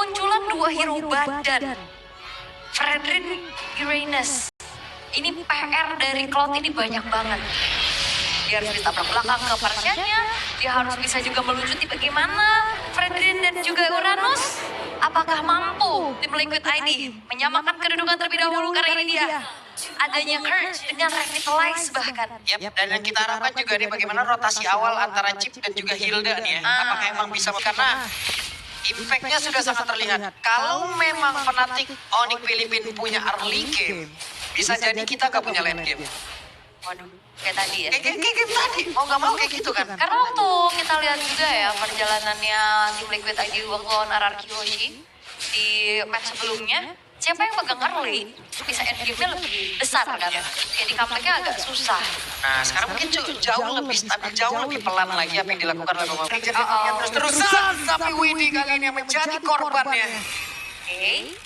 kemunculan dua hero badan. Fredrin Uranus. Ini PR dari Cloud ini banyak banget. Dia harus ditabrak belakang ke Parsianya. Dia harus bisa juga melucuti bagaimana Fredrin dan juga Uranus. Apakah mampu tim Liquid ID menyamakan kedudukan terlebih dahulu karena ini dia adanya Kurt dengan Revitalize bahkan. Yap, dan yang kita harapkan juga nih bagaimana rotasi awal antara Chip dan juga Hilda nih ya. Apakah emang bisa, karena impact-nya sudah sangat terlihat. Kalau memang fanatik Onyx Filipin punya early game, bisa jadi kita gak punya late game. Waduh, kayak tadi ya. Kayak game tadi, mau gak mau kayak gitu kan. Karena waktu kita lihat juga ya perjalanannya tim Liquid ID waktu lawan RRQ Hoshi di match sebelumnya, siapa yang pegang early bisa endgame-nya lebih besar kan. Jadi comeback-nya agak susah. Nah sekarang mungkin jauh lebih stabil, jauh lebih pelan lagi apa yang dilakukan oleh Bang Mike. Terus-terusan, tapi Windy kali ini yang menjadi korbannya. Oke.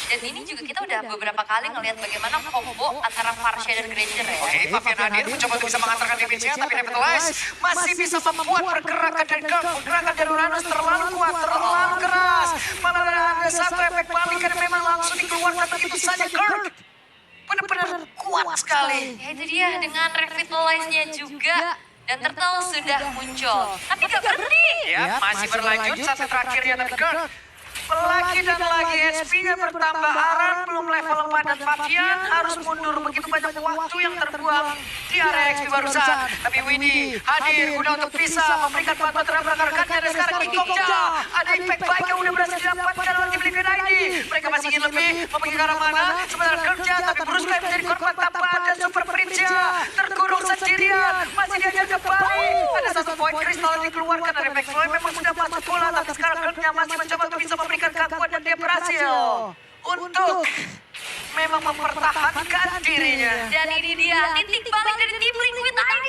Dan ini juga kita udah beberapa kali ngelihat bagaimana combo antara Farsha dan Granger ya. Oke, Fabian hadir mencoba untuk bisa mengantarkan damage-nya, tapi Revitalize masih bisa membuat pergerakan dari Kirk. Pergerakan dari Uranus terlalu kuat, terlalu keras. Malah ada satu efek balik dan memang langsung dikeluarkan begitu saja Kirk. Benar-benar kuat sekali. Ya itu dia dengan Revitalize-nya juga. Dan Turtle sudah muncul. Tapi gak berhenti. Ya, masih berlanjut sampai terakhirnya tapi Kirk. Lagi dan lagi SP-nya bertambah, Aran belum level 4 dan Fabian harus mundur. Begitu banyak waktu yang terbuang di area XP barusan. Tapi Windy hadir guna untuk bisa memberikan bantuan terhadap rekan-rekannya. Dan sekarang King Kongja ada impact baik yang udah berhasil didapatkan oleh tim Liquid ID. Mereka masih ingin lebih, memiliki ke arah mana. Sementara kerja, tapi Bruce Lee menjadi korban tanpa ada Super Prince-nya. Terkurung sendirian, masih diajak kembali. Ada satu poin kristal yang dikeluarkan dari Max Floyd. Memang sudah masuk bola, tapi sekarang kerja masih mencoba untuk bisa memberikan gangguan dan dia berhasil untuk memang mempertahankan dirinya. Dan ini dia titik balik dari tim Liquid ID.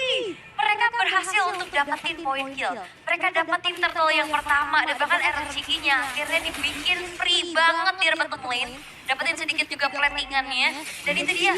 Mereka berhasil untuk dapetin poin kill. Mereka dapetin turtle yang pertama dan bahkan RRQ-nya akhirnya dibikin free banget di rebut lane. Dapetin sedikit juga platingannya. Dan itu dia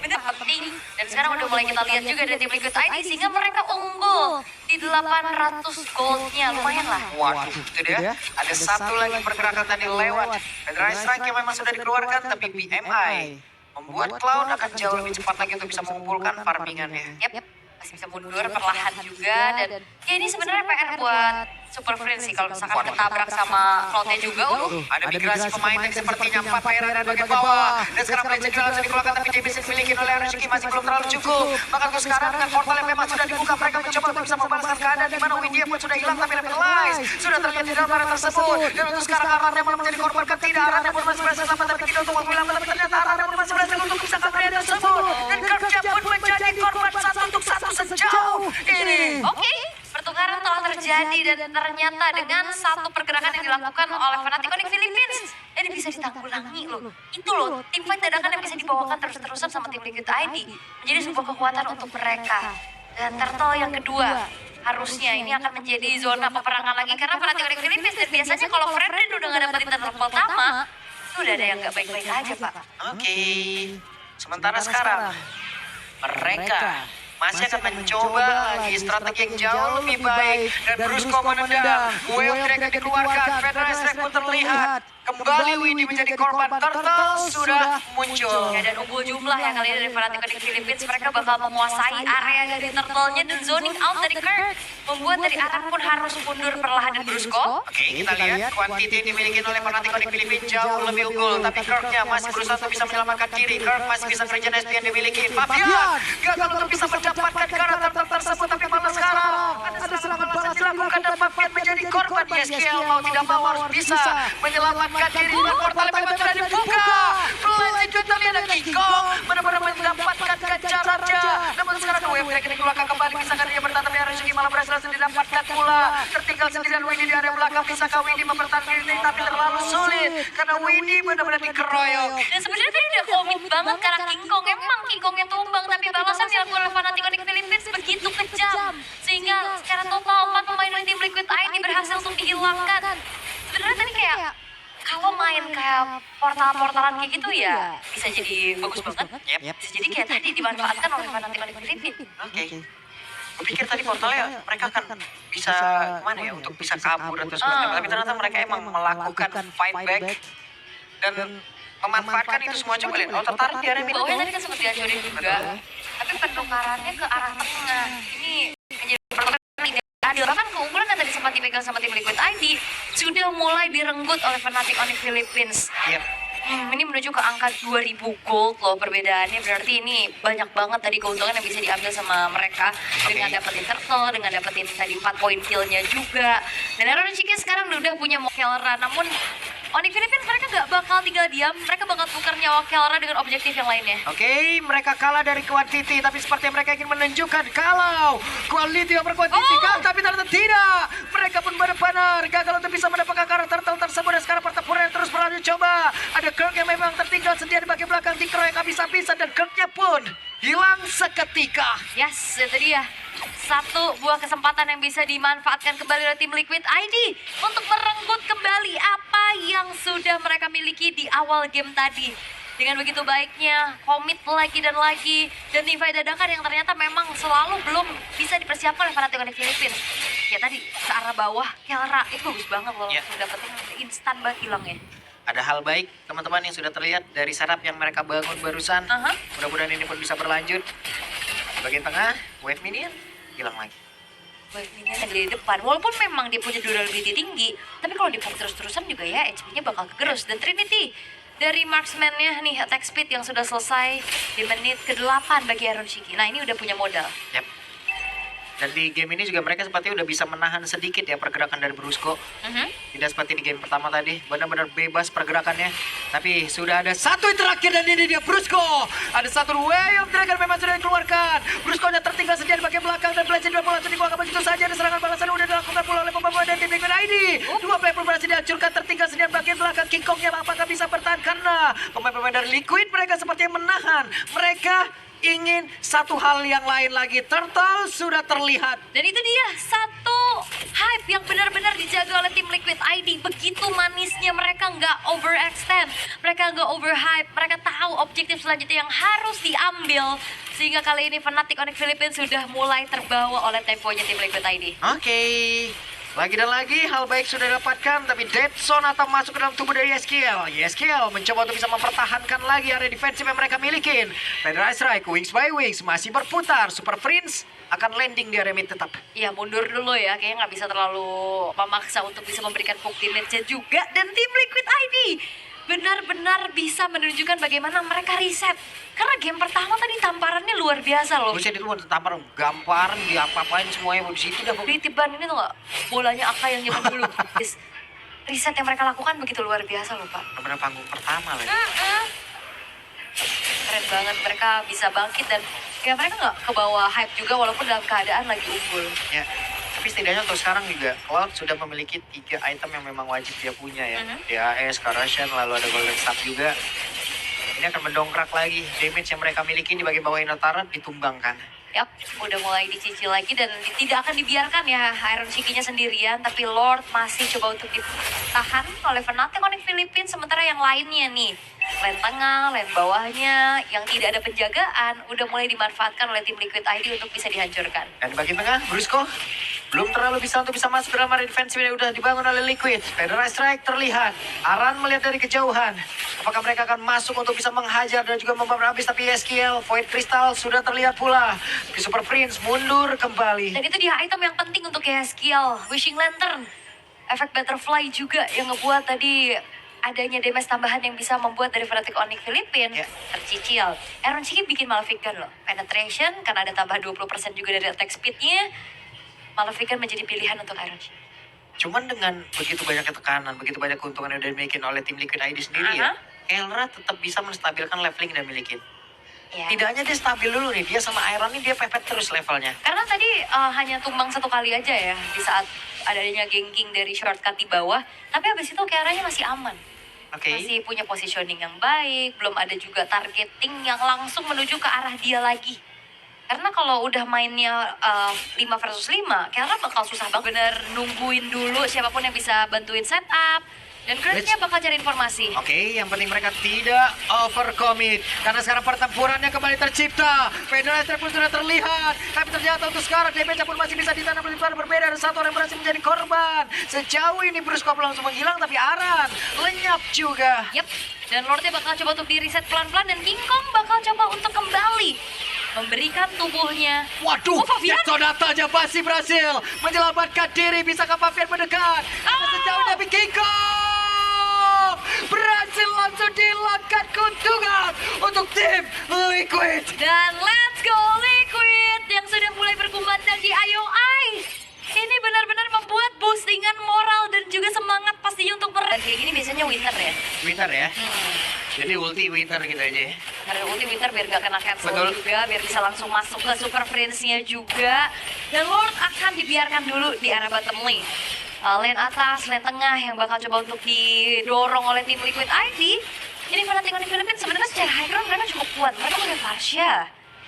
bener penting. Dan sekarang udah mulai kita lihat juga dari tim Liquid ID sehingga mereka unggul di 800 goldnya. Lumayan lah. Waduh, itu dia. Ada satu lagi pergerakan tadi lewat. Federal Strike yang memang sudah dikeluarkan, tapi BMI membuat Cloud akan jauh lebih cepat lagi untuk bisa mengumpulkan farmingannya. Yap, masih bisa mundur perlahan juga. Dan ya ini sebenarnya PR buat Super Friends sih kalau misalkan ketabrak sama Cloud-nya juga. Ada migrasi pemain yang sepertinya 4 player ada di bagian bawah. Dan sekarang Blade juga langsung dikeluarkan, tapi JBC dimiliki oleh Arashiki masih belum terlalu cukup. Maka untuk sekarang dengan portal yang memang sudah dibuka, mereka mencoba untuk bisa membalaskan keadaan di mana Windy pun sudah hilang, tapi Revitalize sudah terlihat di dalam area tersebut. Dan untuk sekarang Aranda malah menjadi korban ketidak. Aranda pun masih berhasil selamat, tapi tidak untuk menghilang. Tapi ternyata Aranda pun masih berhasil untuk bisa ke area tersebut. Dan kerja pun menjadi korban satu untuk satu sejauh ini. Oke, pertukaran telah terjadi dan ternyata dengan satu pergerakan yang dilakukan oleh fanatik Onyx Philippines ini bisa ditanggulangi loh. Itu loh, tim fight dadakan yang bisa dibawakan terus-terusan sama tim Liquid ID menjadi sebuah kekuatan untuk mereka. Dan turtle yang kedua harusnya ini akan menjadi zona peperangan lagi karena fanatik Onyx Philippines dan biasanya kalau Fredrin udah gak dapetin turtle pertama itu udah ada yang gak baik-baik aja Pak. Oke, sementara sekarang mereka masih akan mencoba lagi strategi yang jauh lebih baik. Dan Brusco menendang, Wave Dragon dikeluarkan, Federal Strike pun terlihat. Kembali Windy menjadi korban, Turtle sudah muncul. Ya, dan unggul jumlah ya kali ini dari fanatik Onyx Philippines. Mereka bakal menguasai area dari turtle-nya dan zoning out dari Kirk. Membuat dari Aran pun harus mundur perlahan dan Brusco. Oke, kita lihat kuantiti yang dimiliki oleh fanatik Onyx Philippines jauh lebih unggul. Tapi Kirk-nya masih berusaha untuk bisa menyelamatkan diri. Kirk masih bisa kerjaan SP yang dimiliki. Fabian gagal untuk bisa mendapatkan karakter tersebut. Tapi malah sekarang ada serangan balas dilakukan dan Fabian menjadi korban. YSKL mau tidak mau harus bisa menyelamatkan diri. Dan portal memang sudah dibuka. Pelan juga terlihat ada Kikong benar-benar mendapatkan ganjarannya. Namun sekarang Wave Dragon dikeluarkan kembali. Bisakah dia bertahan dari Arashiki malah berhasil didapatkan pula. Tertinggal sendirian Windy di area belakang. Bisakah Windy mempertahankan diri tapi terlalu sulit karena Windy benar-benar dikeroyok. Dan sebenarnya tadi udah komit banget karena King Kong. Emang King Kongnya tumbang tapi balasan dilakukan oleh fanatik Onyx Philippines begitu kejam. Sehingga secara total 4 pemain tim Liquid ID berhasil untuk dihilangkan. Sebenarnya tadi kayak kalau main kayak portal-portalan kayak gitu ya bisa jadi bagus banget. Bisa jadi kayak tadi dimanfaatkan oleh fanatik Onyx Philippines. Oke. Gue pikir tadi portalnya mereka akan bisa kemana ya untuk bisa kabur atau seperti tapi ternyata mereka emang melakukan fight back dan memanfaatkan itu semua. Coba lihat, oh tertarik di area mid. Bawahnya tadi kan sempat dihancurin juga. Tapi penukarannya ke arah tengah. Ini menjadi pertarungan tidak adil. Bahkan keunggulan yang tadi sempat dipegang sama tim Liquid ID sudah mulai direnggut oleh Fnatic Onyx Philippines. Yep. Ini menuju ke angka 2000 gold loh perbedaannya. Berarti ini banyak banget tadi keuntungan yang bisa diambil sama mereka. Dengan dapetin turtle, dengan dapetin tadi 4 poin killnya juga. Dan Iron Chicken sekarang udah punya Kelra. Namun Onyx Philippines mereka gak bakal tinggal diam. Mereka bakal tukar nyawa Kelra dengan objektif yang lainnya. Oke, mereka kalah dari quantity, tapi seperti mereka ingin menunjukkan kalau quality over quantity kan, tapi ternyata tidak. Mereka pun benar-benar gagal untuk bisa mendapatkan karakter tersebut. Dan sekarang pertempuran yang terus berlanjut. Coba ada Kirk yang memang tertinggal sendiri di bagian belakang, dikeroyok habis-habisan, dan Kirknya pun hilang seketika. Yes, itu dia. Satu buah kesempatan yang bisa dimanfaatkan kembali oleh tim Liquid ID untuk merenggut kembali apa yang sudah mereka miliki di awal game tadi. Dengan begitu baiknya, komit lagi dan lagi, dan Levi dadakan yang ternyata memang selalu belum bisa dipersiapkan oleh Fnatic Onyx Philippines. Ya tadi, ke arah bawah, Kelra, itu bagus banget loh. Yeah. Dapetin instan banget hilangnya. Ada hal baik teman-teman yang sudah terlihat dari setup yang mereka bangun barusan. Mudah-mudahan ini pun bisa berlanjut. Bagian tengah, wave minion hilang lagi. Wave minion ada di depan. Walaupun memang dia punya durability tinggi, tapi kalau dipakai terus-terusan juga ya HP-nya bakal kegerus. Dan Trinity dari marksman-nya nih, attack speed yang sudah selesai di menit ke-8 bagi Iron Shiki. Nah ini udah punya modal. Yap. Dan di game ini juga mereka sepertinya udah bisa menahan sedikit ya pergerakan dari Brusco. Tidak seperti di game pertama tadi, benar-benar bebas pergerakannya. Tapi sudah ada satu yang terakhir dan ini dia Brusco. Ada satu way of dragon memang sudah dikeluarkan. Brusco-nya tertinggal sendiri di bagian belakang dan Blazing juga langsung dikeluarkan begitu saja. Ada serangan balasan udah dilakukan pula oleh pemain dan tim Liquid ID. Dua player pun berhasil dihancurkan, tertinggal sendiri di bagian belakang. King Kong-nya apakah bisa bertahan karena pemain-pemain dari Liquid mereka sepertinya menahan. Mereka ingin satu hal yang lain lagi. Turtle sudah terlihat. Dan itu dia, satu hype yang benar-benar dijaga oleh tim Liquid ID. Begitu manisnya, mereka nggak overextend, mereka nggak overhype. Mereka tahu objektif selanjutnya yang harus diambil. Sehingga kali ini Fnatic Onyx Philippines sudah mulai terbawa oleh temponya tim Liquid ID. Oke. Lagi dan lagi hal baik sudah didapatkan, tapi Dead Zone atau masuk ke dalam tubuh dari YesKill. YesKill mencoba untuk bisa mempertahankan lagi area defensif yang mereka miliki. Federal Strike, Wings by Wings masih berputar. Super Prince akan landing di area mid tetap. Ya mundur dulu ya, kayaknya nggak bisa terlalu memaksa untuk bisa memberikan hook damage-nya juga. Dan tim Liquid ID benar-benar bisa menunjukkan bagaimana mereka reset. Karena game pertama tadi tamparannya luar biasa loh. Buset itu mau tampar gamparan, diapa-apain semuanya di situ dah. Di tiban ini tuh nggak, bolanya Aka yang zaman dulu. Reset yang mereka lakukan begitu luar biasa loh Pak. Benar-benar panggung pertama lagi. Keren banget, mereka bisa bangkit dan ya mereka nggak ke bawah hype juga walaupun dalam keadaan lagi unggul. Ya. Tapi setidaknya untuk sekarang juga Cloud sudah memiliki 3 item yang memang wajib dia punya ya. DAS, Corrosion, lalu ada Golden Staff juga. Ini akan mendongkrak lagi damage yang mereka miliki di bagian bawah Inner Turret ditumbangkan. Yap, udah mulai dicicil lagi dan tidak akan dibiarkan ya Iron Shiki-nya sendirian. Tapi Lord masih coba untuk ditahan oleh Fnatic Onyx Philippines. Sementara yang lainnya nih, lane tengah, lane bawahnya yang tidak ada penjagaan udah mulai dimanfaatkan oleh tim Liquid ID untuk bisa dihancurkan. Dan di bagian tengah, Brusco belum terlalu bisa untuk bisa masuk ke dalam area defensif yang udah dibangun oleh Liquid. Federal Strike terlihat. Aran melihat dari kejauhan. Apakah mereka akan masuk untuk bisa menghajar dan juga membakar habis, tapi YesKill, Void Crystal sudah terlihat pula. Di Super Prince mundur kembali. Dan itu dia item yang penting untuk YesKill, Wishing Lantern. Efek Butterfly juga yang ngebuat tadi adanya damage tambahan yang bisa membuat dari Fnatic Onyx Philippines tercicil. Iron Shiki bikin Maleficent loh. Penetration karena ada tambah 20% juga dari attack speed-nya. Maleficent menjadi pilihan untuk Iron Shiki. Cuman dengan begitu banyak tekanan, begitu banyak keuntungan yang udah dimiliki oleh tim Liquid ID sendiri ya, Kelra tetap bisa menstabilkan leveling dan milikin. Ya. Tidak hanya dia stabil dulu nih, dia sama Iron nih dia pepet terus levelnya. Karena tadi hanya tumbang satu kali aja ya di saat adanya ganking dari shortcut di bawah. Tapi habis itu Kelranya masih aman. Masih punya positioning yang baik, belum ada juga targeting yang langsung menuju ke arah dia lagi. Karena kalau udah mainnya 5 versus 5, Kelra bakal susah banget. Bener nungguin dulu siapapun yang bisa bantuin setup, Dan Grudge-nya bakal cari informasi. Oke, yang penting mereka tidak overcommit. Karena sekarang pertempurannya kembali tercipta. Federasi pun sudah terlihat. Tapi ternyata untuk sekarang damage pun masih bisa ditanam pertempuran berbeda. Ada satu orang yang berhasil menjadi korban. Sejauh ini Brusco langsung menghilang, tapi Aran lenyap juga. Yep. Dan Lordnya bakal coba untuk di-reset pelan-pelan dan King Kong bakal coba untuk kembali memberikan tubuhnya. Waduh, Oh, Fabian. Sonatanya masih berhasil menyelamatkan diri. Bisakah Fabian mendekat? Ada sejauh ini tapi King Kong berhasil langsung dilangkat keuntungan untuk tim Liquid. Dan let's go Liquid yang sudah mulai berkumandang di IOI. Ini benar-benar membuat boostingan moral dan juga semangat pastinya untuk mereka. Kayak gini biasanya winter ya. Winter ya? Jadi ulti winter gitu aja ya? Karena ulti winter biar gak kena cancel Betul. juga, biar bisa langsung masuk ke super friends-nya juga. Dan Lord akan dibiarkan dulu di arah bottom lane. Lane atas, lane tengah yang bakal coba untuk didorong oleh tim Liquid ID. Ini Fnatic Onyx Philippines sebenarnya secara high ground mereka cukup kuat. Mereka punya Farsha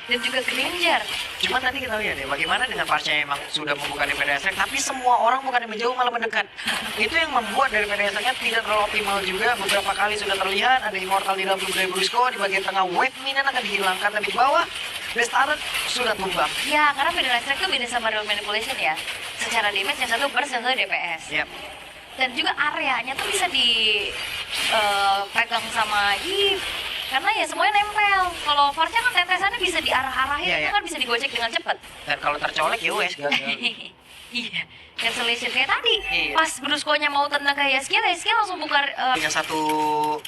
dan juga Granger. Cuman tadi kita lihat ya, bagaimana dengan Farsha yang emang sudah membuka DPD Astrek, tapi semua orang bukan yang menjauh malah mendekat. Itu yang membuat dari DPD Astrek tidak terlalu optimal juga. Beberapa kali sudah terlihat ada Immortal di dalam tubuh dari Brusco. Di bagian tengah wave minion akan dihilangkan, tapi di bawah Restaurant sudah tumbang. Ya, karena Federal Strike itu beda sama Real Manipulation ya. Secara damage yang satu burst, yang satu DPS. Yap. Dan juga areanya tuh bisa dipegang sama Eve. Karena ya semuanya nempel. Kalau Farsha kan tetesannya bisa diarah-arahin, Iya, itu iya. kan bisa digocek dengan cepat. Dan kalau tercolek ya wes gagal. Iya, cancellation kayak tadi. Iya. Pas Brusco-nya mau tendang ke Yaskia langsung buka Punya satu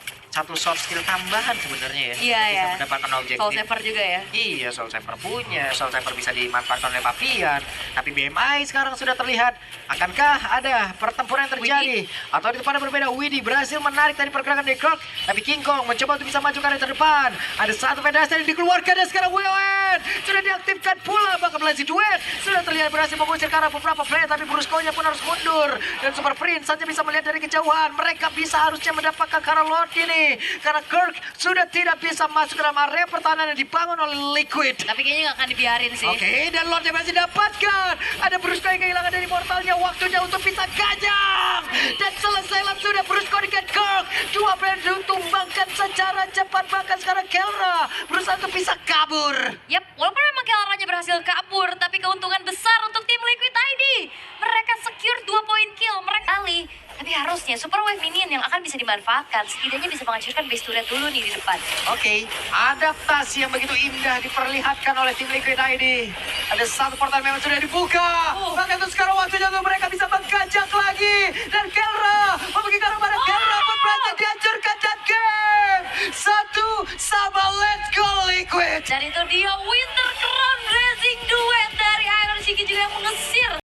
short skill tambahan sebenarnya ya. Iya, Bisa ya. mendapatkan objektif. Soul Saver juga ya. Iya, Soul Saver punya. Soul Saver bisa dimanfaatkan oleh Papian. Tapi BMI sekarang sudah terlihat. Akankah ada pertempuran yang terjadi? Atau di depan yang berbeda, Widdy berhasil menarik dari pergerakan dari Kirk. Tapi King Kong mencoba untuk bisa maju ke arah terdepan. Ada satu pedastal yang dikeluarkan dan sekarang WON sudah diaktifkan pula. Bahkan Blazy Duet sudah terlihat berhasil mengusir ke arah beberapa player. Tapi Brusco-nya pun harus mundur. Dan Super Prince saja bisa melihat dari kejauhan. Mereka bisa harusnya mendapatkan ke arah Lord ini. Karena Kirk sudah tidak bisa masuk ke dalam area pertahanan yang dibangun oleh Liquid. Tapi kayaknya nggak akan dibiarin sih. Oke, dan Lordnya masih dapatkan. Ada Brusco yang kehilangan dari mortalnya. Waktunya untuk bisa gajang. Dan selesailah sudah Brusco dengan Kirk. Dua player ditumbangkan secara cepat. Bahkan sekarang Kelra berusaha untuk bisa kabur. Yap, walaupun memang Kelranya berhasil kabur, tapi keuntungan besar untuk tim Liquid ID. Mereka secure 2 poin kill mereka kali. Tapi harusnya Super Wave Minion yang akan bisa dimanfaatkan, setidaknya bisa menghancurkan base turret dulu nih di depan. Oke, adaptasi yang begitu indah diperlihatkan oleh tim Liquid ID. Ada satu portal memang sudah dibuka. Bahkan itu sekarang waktunya untuk mereka bisa menggajak lagi. Dan Kelra membagikan kepada Kelra pun berhasil dihancurkan dan game. 1-1, let's go Liquid. Dan itu dia win